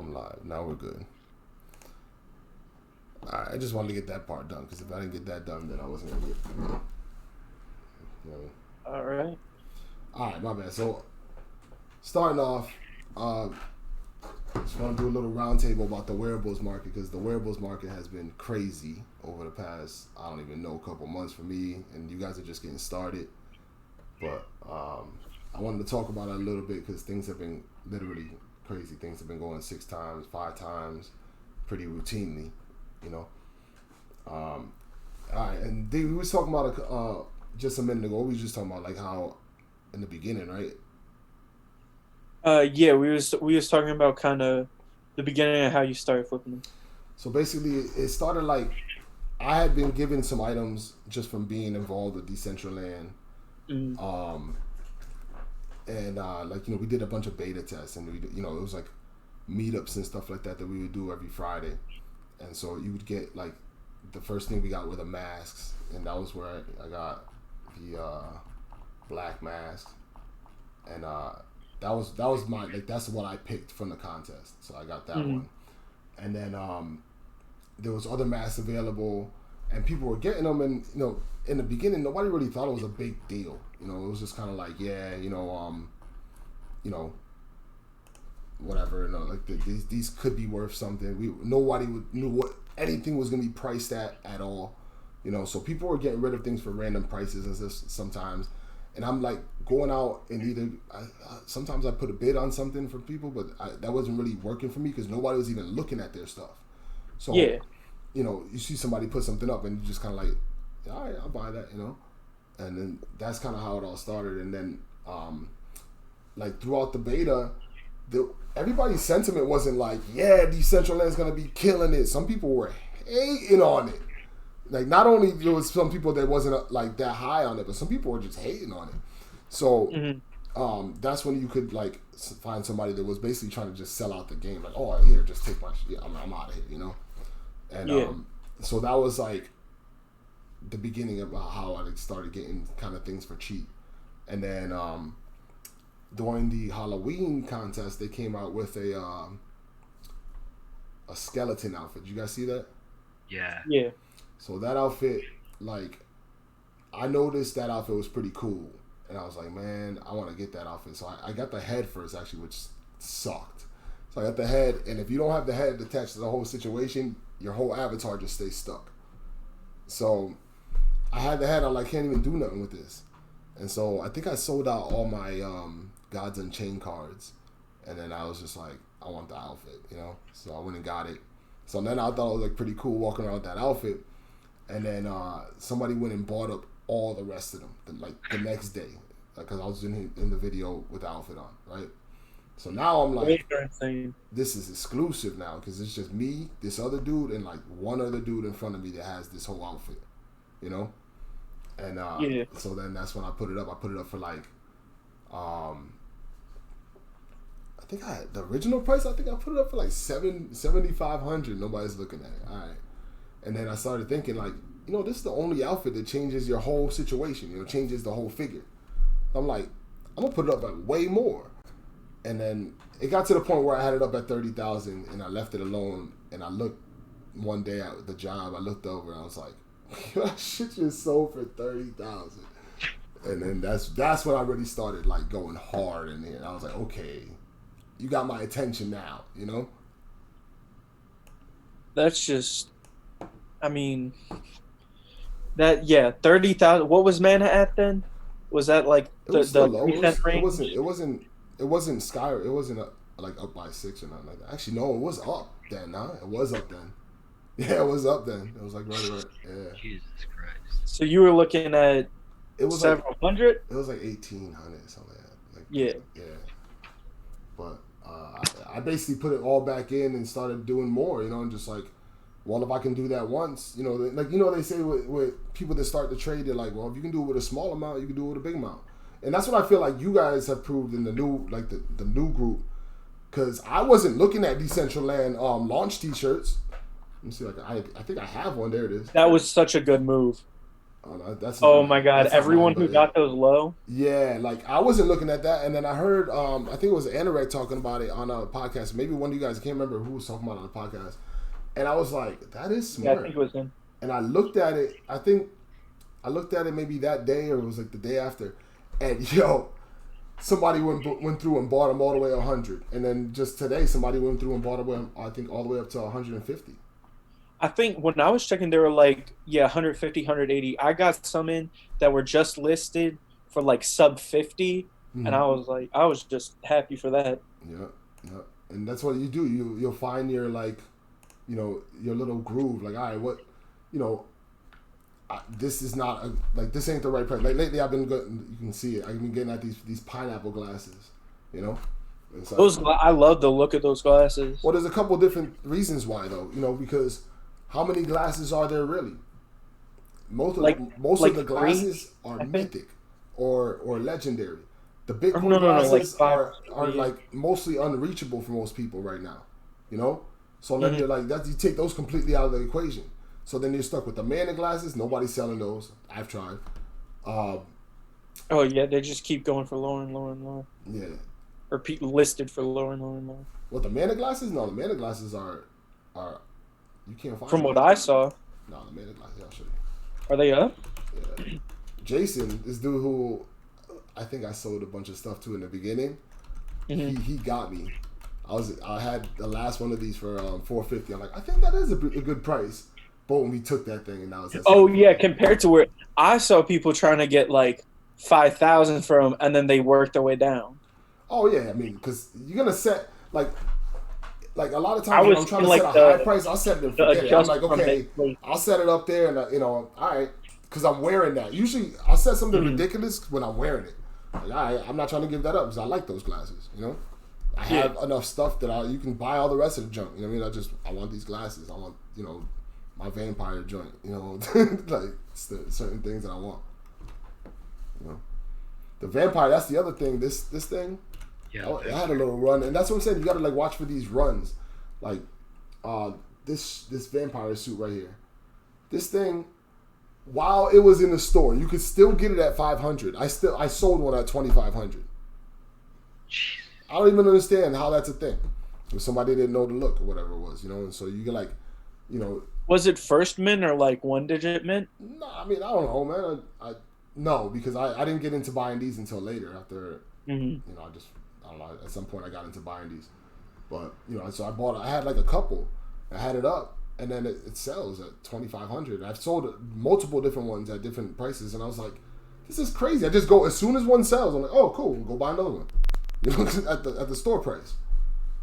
I'm live. Now we're good. Alright, I just wanted to get that part done because if I didn't get that done, then I wasn't gonna get. You know. All right. Alright, my bad. So, starting off, just want to do a little roundtable about the wearables market because the wearables market has been crazy over the past, I don't even know, couple months for me, and you guys are just getting started. But I wanted to talk about it a little bit because things have been literally crazy. Things have been going 6 times, 5 times, pretty routinely, you know. All right, and Dave, we was talking about just a minute ago. We was just talking about like how in the beginning, right? Yeah, we was talking about kind of the beginning of how you started flipping them. So basically, it started like I had been given some items just from being involved with Decentraland. Mm. Um, and like we did a bunch of beta tests, and it was like meetups and stuff like that we would do every Friday. And so you would get like the first thing we got were the masks, and that was where I got the black mask, and that was my like that's what I picked from the contest. So I got that one, and then there was other masks available, and people were getting them, and in the beginning nobody really thought it was a big deal. It was just kind of like whatever. Like these could be worth something. Nobody knew what anything was gonna be priced at all. So people were getting rid of things for random prices and this sometimes. And I'm like going out and either sometimes I put a bid on something for people, but that wasn't really working for me because nobody was even looking at their stuff. So Yeah. you see somebody put something up and you just kind of like, all right, I'll buy that. And then that's kind of how it all started. And then like throughout the beta, everybody's sentiment wasn't like, yeah, Decentraland's gonna be killing it. Some people were hating on it. Like not only there was some people that wasn't like that high on it, but some people were just hating on it. So that's when you could like find somebody that was basically trying to just sell out the game. Like, oh, here, just take my shit. I'm out of here, And Yeah. so that was like the beginning of how I started getting kind of things for cheap. And then during the Halloween contest, they came out with a skeleton outfit. Did you guys see that? Yeah. Yeah. So that outfit, like, I noticed that outfit was pretty cool. And I was like, man, I want to get that outfit. So I got the head first, actually, which sucked. So I got the head, and if you don't have the head attached to the whole situation, your whole avatar just stays stuck. So I had the head, I'm like, can't even do nothing with this. And so I think I sold out all my Gods Unchained cards. And then I was just like, I want the outfit, So I went and got it. So then I thought it was like pretty cool walking around with that outfit. And then somebody went and bought up all the rest of them, the next day. Because I was in the video with the outfit on, right? So now I'm like, this is exclusive now because it's just me, this other dude, and like one other dude in front of me that has this whole outfit, And so then that's when I put it up. I put it up for like, I think the original price. I think I put it up for like $7,500. Nobody's looking at it. All right, and then I started thinking like, this is the only outfit that changes your whole situation. Changes the whole figure. I'm like, I'm gonna put it up at way more. And then it got to the point where I had it up at 30,000, and I left it alone. And I looked one day at the job. I looked over, and I was like, that shit just sold for 30,000. And then that's when I really started like going hard in here. I was like, okay, you got my attention now. That's just, I mean, 30,000. What was Mana at then? Was that like it was still low. 3 cent range? It wasn't sky. It wasn't like up by 6 or nothing like that. Actually, no, it was up then. Nah, it was up then. Yeah, it was up then. It was like right. Yeah. Jesus Christ. So you were looking at it was several hundred? It was like 1,800 something like that. Like, yeah. But I basically put it all back in and started doing more. And just like, well, if I can do that once, they say with people that start to trade, they're like, well, if you can do it with a small amount, you can do it with a big amount. And that's what I feel like you guys have proved in the new, like the new group. Because I wasn't looking at Decentraland launch T-shirts. Let me see, like I think I have one. There it is. That was such a good move. Oh, no, that's Oh my god, that's not mine, everyone who but got those low. yeah, like I wasn't looking at that, and then I heard, I think it was Anorak talking about it on a podcast. Maybe one of you guys, I can't remember who was talking about it on the podcast, and I was like, that is Yeah, I smart. think it was him. And I looked at it. I think I looked at it maybe that day or it was like the day after, and yo, somebody went through and bought them all the way 100, and then just today somebody went through and bought them, I think, all the way up to 150. I think when I was checking, they were like, yeah, 150, 180. I got some in that were just listed for like sub 50, and Mm-hmm. I was just happy for that. Yeah, yeah, and that's what you do. You'll find your like, your little groove. Like, all right, what, you know, this is not like this ain't the right price. Like lately, I've been good. You can see it. I've been getting at these pineapple glasses. You know, and so, I love the look of those glasses. well, there's a couple different reasons why though. Because how many glasses are there really? Most of Like the glasses are mythic or legendary. The Bitcoin no, glasses like are like mostly unreachable for most people right now. So then you're like that. You take those completely out of the equation. So then you're stuck with the Mana glasses. Nobody's selling those. I've tried. Oh yeah, they just keep going for lower and lower and lower. Yeah. Or listed for lower and lower and lower. What, the Mana glasses? No, the Mana glasses are you can't find From them. what I saw. No, the Mana glasses. I'll show you. Are they up? Yeah. Jason, this dude who I think I sold a bunch of stuff to in the beginning, he got me. I had the last one of these for $450. I'm like, I think that is a good price. But when we took that thing and now it's at Oh yeah, compared to where I saw people trying to get like 5,000 from them, and then they worked their way down. Oh yeah, I mean, because you're gonna set like a lot of times when I'm trying to set a high price, I'll set it and forget it. I'm like, okay, I'll set it up there, and all right, because I'm wearing that. Usually, I'll set something ridiculous when I'm wearing it. Like, all right, I'm not trying to give that up because I like those glasses. I have enough stuff that you can buy all the rest of the junk. You know what I mean? I want these glasses. I want my vampire joint. Like certain things that I want. The vampire. That's the other thing. This thing. Yeah, I had a little run, and that's what I'm saying. You got to like watch for these runs, like this vampire suit right here. This thing, while it was in the store, you could still get it at 500. I sold one at 2,500. I don't even understand how that's a thing. If somebody didn't know the look or whatever it was, and so you get like, Was it first mint or like 1-digit mint? No, I mean I don't know, man. No, because I didn't get into buying these until later after I don't know. At some point, I got into buying these, but so I had like a couple. I had it up, and then it sells at 2,500. I've sold multiple different ones at different prices, and I was like, "This is crazy." I just go as soon as one sells. I'm like, "Oh, cool, we'll go buy another one," at the store price.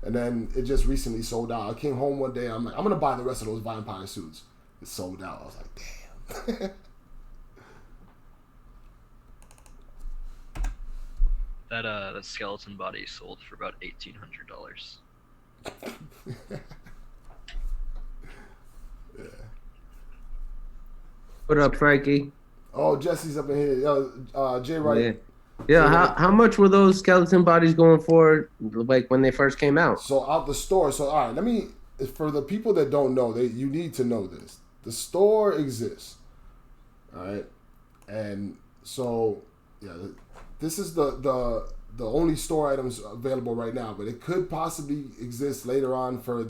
And then it just recently sold out. I came home one day. I'm like, I'm gonna buy the rest of those vampire suits. It sold out. I was like, damn. That skeleton body sold for about $1,800. Yeah. What up, Frankie? Oh, Jesse's up in here. Yo, Jay Wright. Yeah. How much were those skeleton bodies going for, like when they first came out? So out the store. So all right, for the people that don't know, you need to know this. The store exists. All right, and so yeah, this is the only store items available right now, but it could possibly exist later on for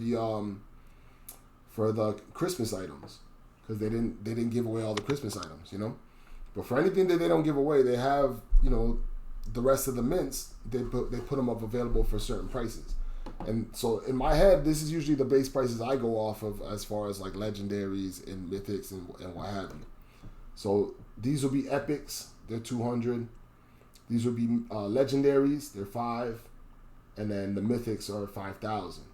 the Christmas items, because they didn't give away all the Christmas items, But for anything that they don't give away, they have the rest of the mints. They put them up available for certain prices, and so in my head, this is usually the base prices I go off of as far as like legendaries and mythics and what have you. So these will be epics. They're 200. These would be legendaries. They're 5, and then the mythics are 5,000.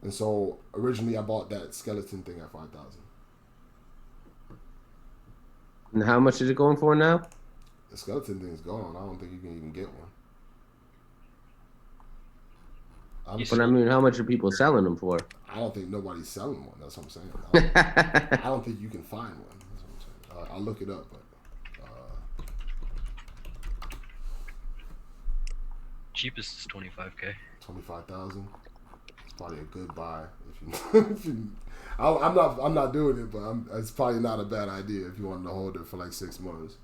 And so originally I bought that skeleton thing at 5,000. And how much is it going for now? The skeleton thing's gone. I don't think you can even get one. But I mean, how much are people selling them for? I don't think nobody's selling one. That's what I'm saying. I don't think you can find one. That's what I'm saying. I'll look it up, but. Cheapest is $25K. 25,000. It's probably a good buy if you. I'm not doing it, but it's probably not a bad idea if you wanted to hold it for like 6 months.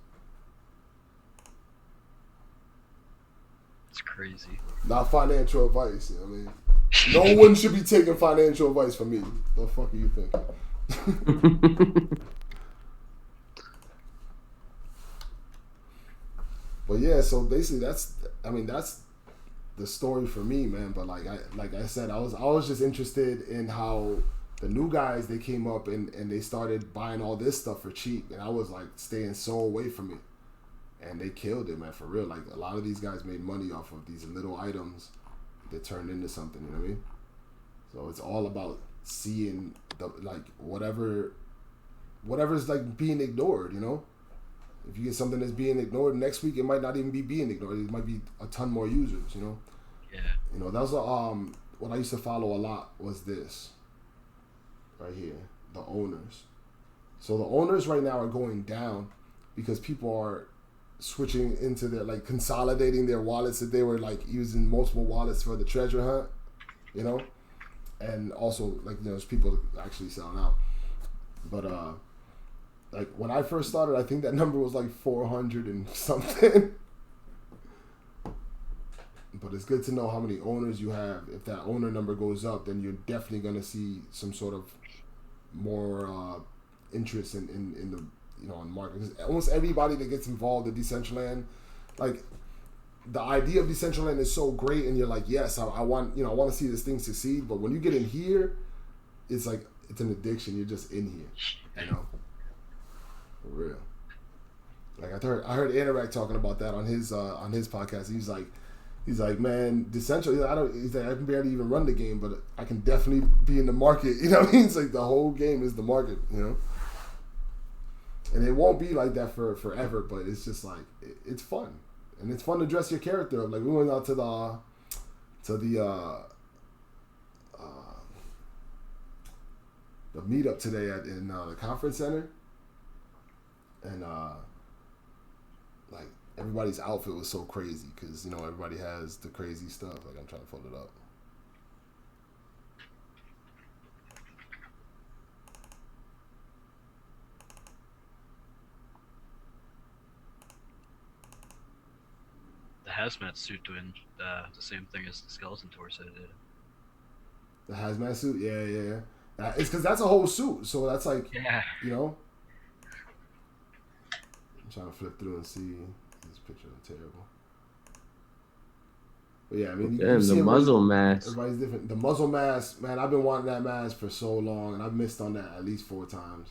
It's crazy. Not financial advice, you know what I mean? No one should be taking financial advice from me. The fuck are you thinking? But yeah, so basically that's the story for me, man. But like I said, I was just interested in how the new guys, they came up and they started buying all this stuff for cheap, and I was like staying so away from it. And they killed it, man, for real. Like, a lot of these guys made money off of these little items that turned into something, you know what I mean? So it's all about seeing the, like, whatever's like being ignored, you know? If you get something that's being ignored, next week it might not even be being ignored. It might be a ton more users, you know? Yeah. You know, that was what I used to follow a lot was this right here, the owners. So the owners right now are going down because people are switching into their, like, consolidating their wallets, that they were like using multiple wallets for the treasure hunt, you know, and also, like, you know, there's people actually selling out. But like, when I first started, I think that number was like 400 and something. But it's good to know how many owners you have. If that owner number goes up, then you're definitely gonna see some sort of more interest in the, you know, in market. Because almost everybody that gets involved in Decentraland, like, the idea of Decentraland is so great, and you're like, yes, I want, you know, I want to see this thing succeed. But when you get in here, it's like, it's an addiction. You're just in here, you know, for real. Like, I heard Interact talking about that on his podcast. He's like, man, Decentraland, he's like, I can barely even run the game, but I can definitely be in the market. You know what I mean? It's like the whole game is the market, you know. And it won't be like that for forever, but it's just like, it's fun. And it's fun to dress your character up. Like, we went out to the meetup today in the conference center, and like, everybody's outfit was so crazy because, you know, everybody has the crazy stuff. Like, I'm trying to fold it up. The hazmat suit doing the same thing as the skeleton torso did. The hazmat suit, yeah. It's because that's a whole suit, so that's like, Yeah. you know. I'm trying to flip through and see. This picture is terrible. But yeah, I mean, and the muzzle mask. Everybody's different. The muzzle mask, man, I've been wanting that mask for so long, and I've missed on that at least 4 times.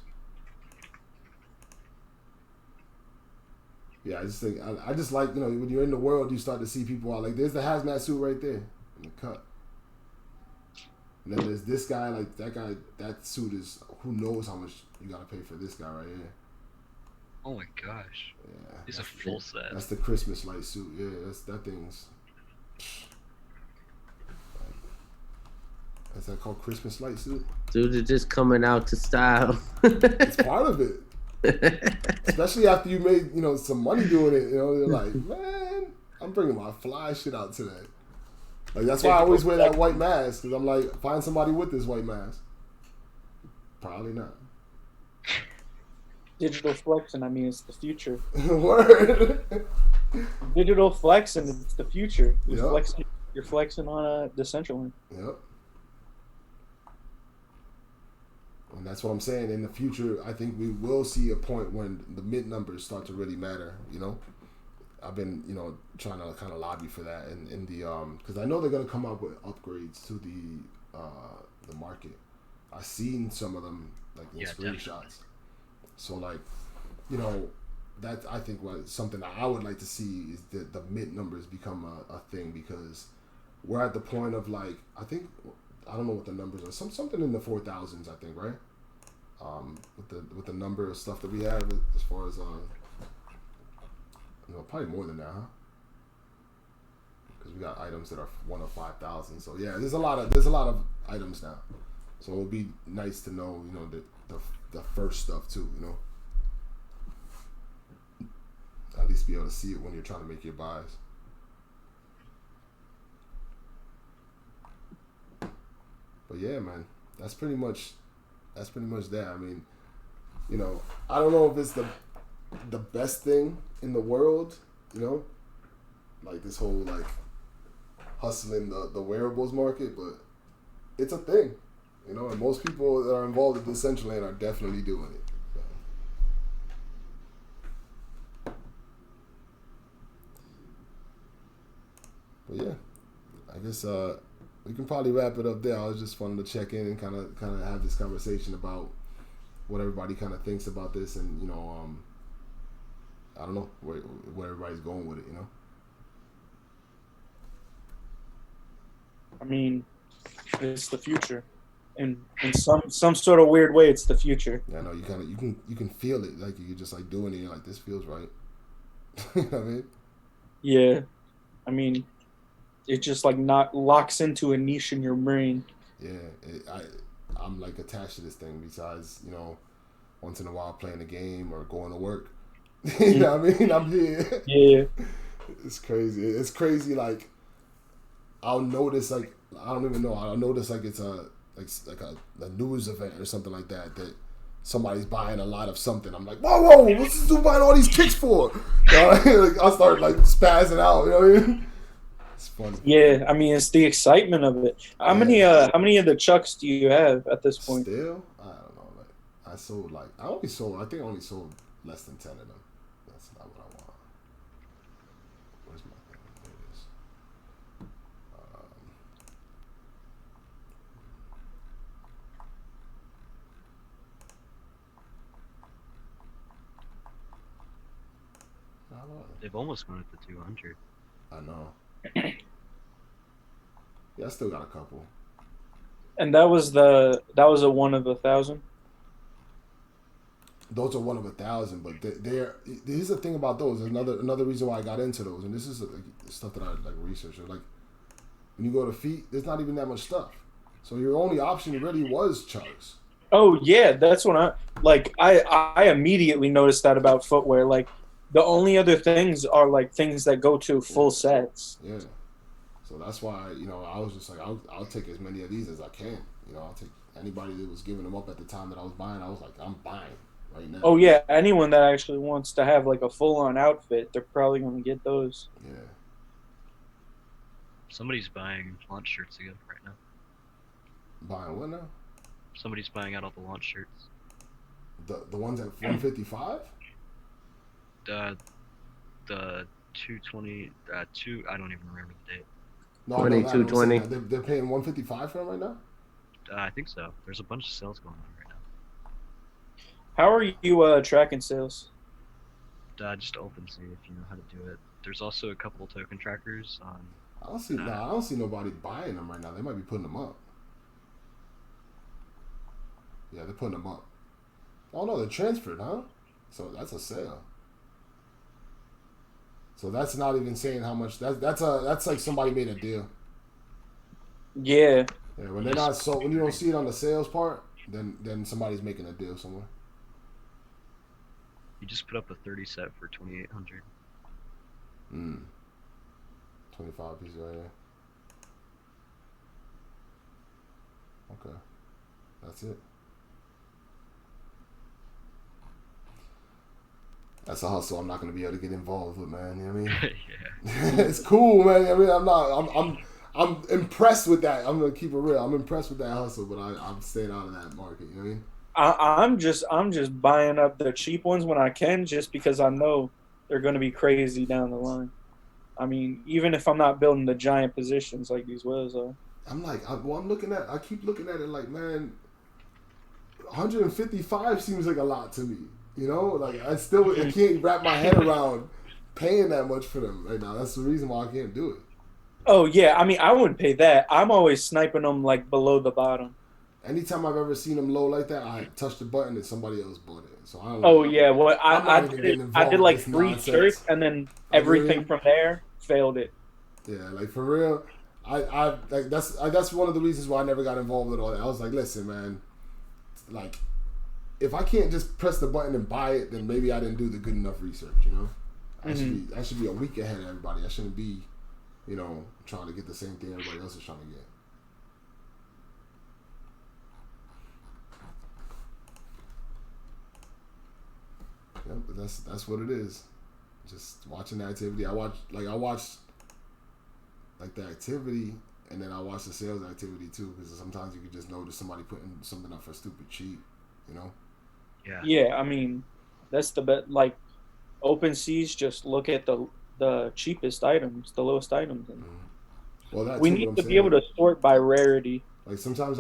Yeah, I just think, I just like, you know, when you're in the world, you start to see people out. Like, there's the hazmat suit right there in the cut. And then there's this guy, like, that guy, that suit is, who knows how much you gotta pay for this guy right here. Oh my gosh. Yeah. He's a full set. That's the Christmas light suit. Yeah, that thing's. Is that called Christmas light suit? Dude, are just coming out to style. It's part of it. Especially after you made, you know, some money doing it. You know, you're like, man, I'm bringing my fly shit out today. Like, that's why I always wear that white mask, because I'm like, find somebody with this white mask. Probably not. Digital flexing, I mean, it's the future. Word. Digital flexing, it's the future. Yep. You're flexing on Decentraland. Yep. And that's what I'm saying. In the future, I think we will see a point when the mint numbers start to really matter, you know? I've been, you know, trying to kind of lobby for that in the because I know they're gonna come up with upgrades to the market. I've seen some of them, like, in screenshots. Definitely. So, like, you know, that, I think, was something that I would like to see is that the mint numbers become a thing, because we're at the point of, like, I don't know what the numbers are, something in the 4,000s, I think, right? With the number of stuff that we have as far as you know, probably more than that, huh? Because we got items that are 1 of 5,000. So yeah, there's a lot of items now. So it would be nice to know, you know, the first stuff too, you know. At least be able to see it when you're trying to make your buys. But yeah, man, that's pretty much That's pretty much that. I mean, you know, I don't know if it's the best thing in the world, you know, like this whole like hustling the wearables market, but it's a thing, you know, and most people that are involved in this central lane are definitely doing it. So. But yeah, I guess we can probably wrap it up there. I was just wanting to check in and kind of have this conversation about what everybody kind of thinks about this, and you know, I don't know where everybody's going with it, you know. I mean, it's the future, and in some sort of weird way, it's the future. Yeah, I know you can feel it, like you're just like doing it. You're like, this feels right. You know what I mean? Yeah, I mean, it just like not locks into a niche in your brain. Yeah, I'm like attached to this thing. Besides, you know, once in a while playing a game or going to work. You know what I mean? I'm here. Yeah. It's crazy. It's crazy. Like, I'll notice, like, I don't even know. I'll notice, like, it's a news event or something like that somebody's buying a lot of something. I'm like, whoa, what's this dude buying all these kicks for? You know, like, I'll start, like, spazzing out. You know what I mean? It's funny. Yeah, I mean, it's the excitement of it. How many of the Chucks do you have at this point? Still? I don't know. Like, I think I only sold less than 10 of them. That's not what I want. Where's my thing? There it is. They've almost gone up to 200. I know. Yeah, I still got a couple. And that was a 1 of 1,000. Those are 1 of 1,000, but here's the thing about those. There's another reason why I got into those, and this is like, stuff that I like research. Like when you go to feet, there's not even that much stuff. So your only option really was chugs. Oh yeah, that's when I immediately noticed that about footwear. Like the only other things are like things that go to full sets. Yeah. So that's why, you know, I was just like, I'll take as many of these as I can. You know, I'll take anybody that was giving them up at the time that I was buying. I was like, I'm buying right now. Oh yeah, anyone that actually wants to have like a full-on outfit, they're probably going to get those. Yeah. Somebody's buying launch shirts again right now. Buying what now? Somebody's buying out all the launch shirts. The ones at 155? The 220, I don't even remember the date. No, 2220. They're paying 155 for them right now? I think so. There's a bunch of sales going on right now. How are you tracking sales? Just OpenSea if you know how to do it. There's also a couple token trackers on. I don't see nobody buying them right now. They might be putting them up. Yeah, they're putting them up. Oh no, they're transferred, huh? So that's a sale. So that's not even saying how much. That's like somebody made a deal. Yeah. Yeah, when they're not sold, when you don't see it on the sales part, then somebody's making a deal somewhere. You just put up a 30 set for 2,800. 25 pieces right here. Okay, that's it. That's a hustle I'm not going to be able to get involved with, man. You know what I mean? Yeah. It's cool, man. I mean, I'm impressed with that. I'm going to keep it real. I'm impressed with that hustle, but I'm staying out of that market. You know what I mean? I'm just buying up the cheap ones when I can, just because I know they're going to be crazy down the line. I mean, even if I'm not building the giant positions like these whales are. I'm like, I keep looking at it like, man, 155 seems like a lot to me. You know, like I can't wrap my head around paying that much for them right now. That's the reason why I can't do it. Oh yeah, I mean, I wouldn't pay that. I'm always sniping them like below the bottom. Anytime I've ever seen them low like that, I touch the button and somebody else bought it. So I don't. Oh yeah, well I did like 3 nonsense. shirts and then everything from there failed it. Yeah, like for real, I like that's one of the reasons why I never got involved with all that. I was like, listen, man, like if I can't just press the button and buy it, then maybe I didn't do the good enough research. You know, I should be a week ahead of everybody. I shouldn't be, you know, trying to get the same thing everybody else is trying to get. but that's what it is. Just watching the activity. I watch like the activity, and then I watch the sales activity too, because sometimes you can just notice somebody putting something up for stupid cheap, you know. Yeah. Yeah, I mean, that's the best. Like, OpenSea's just look at the cheapest items, the lowest items, and Well, that's we what need I'm to saying. be able to sort by rarity. Like sometimes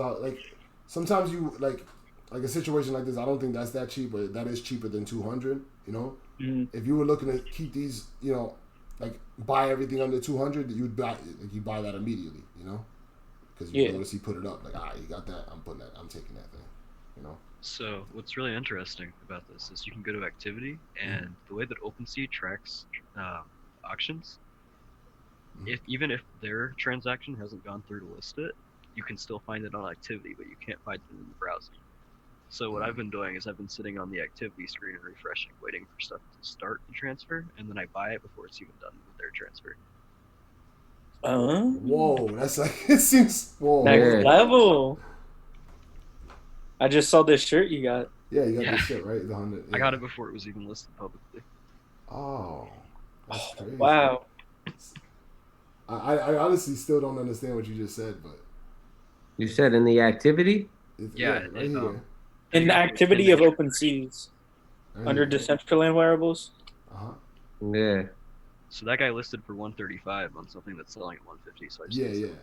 you like a situation like this. I don't think that's that cheap, but that is cheaper than 200. You know, if you were looking to keep these, you know, like buy everything under 200, you buy that immediately. You know, because you notice he put it up. Like, you got that. I'm taking that thing. You know. So what's really interesting about this is you can go to activity, and the way that OpenSea tracks auctions, even if their transaction hasn't gone through to list it, you can still find it on activity, but you can't find it in the browser. So what I've been doing is I've been sitting on the activity screen and refreshing, waiting for stuff to start the transfer, and then I buy it before it's even done with their transfer. Whoa, that's like it seems. Whoa, Next level. I just saw this shirt you got. Yeah, you got this shit right. The 100. Yeah. I got it before it was even listed publicly. Oh, that's crazy. Wow. I honestly still don't understand what you just said, but you said in the activity. Right here. In the activity of OpenSeas, under Decentraland Wearables. Yeah. So that guy listed for 135 on something that's selling at 150. So I just you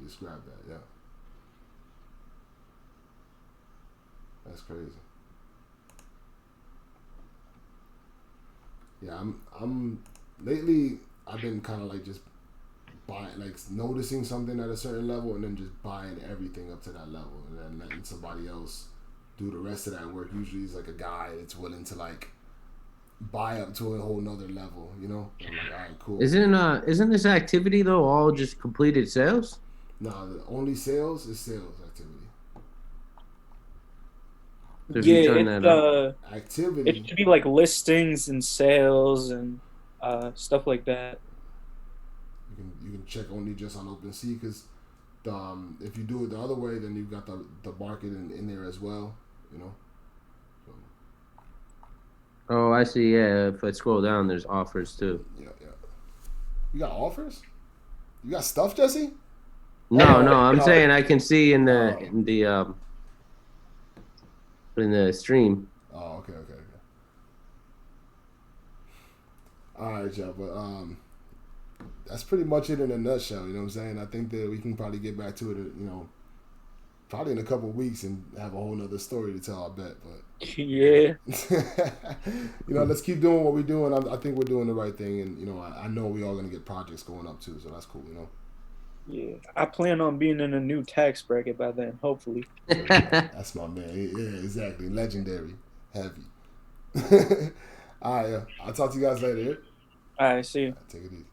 just grabbed that. Yeah. That's crazy. Yeah, I'm lately I've been kind of like just buying, like noticing something at a certain level and then just buying everything up to that level and then letting somebody else do the rest of that work. Usually it's like a guy that's willing to like buy up to a whole nother level, you know? I'm like, all right, cool. Isn't this activity though all just completed sales? No, the only sales is sales activity. Activity. It should be like listings and sales and stuff like that. You can check only just on OpenSea because if you do it the other way, then you've got the market in there as well, you know. So. Oh, I see. Yeah, if I scroll down, there's offers too. Yeah. You got offers? You got stuff, Jesse? No, I'm saying I can see in the stream. Oh, okay. All right, y'all. But that's pretty much it in a nutshell. You know what I'm saying? I think that we can probably get back to it. You know, probably in a couple of weeks and have a whole nother story to tell. I bet, but yeah. You know, let's keep doing what we're doing. I think we're doing the right thing, and you know, I know we're all gonna get projects going up too, so that's cool. You know. Yeah, I plan on being in a new tax bracket by then, hopefully. That's my man. Yeah, exactly. Legendary. Heavy. All right, I'll talk to you guys later. All right, see you. Take it easy.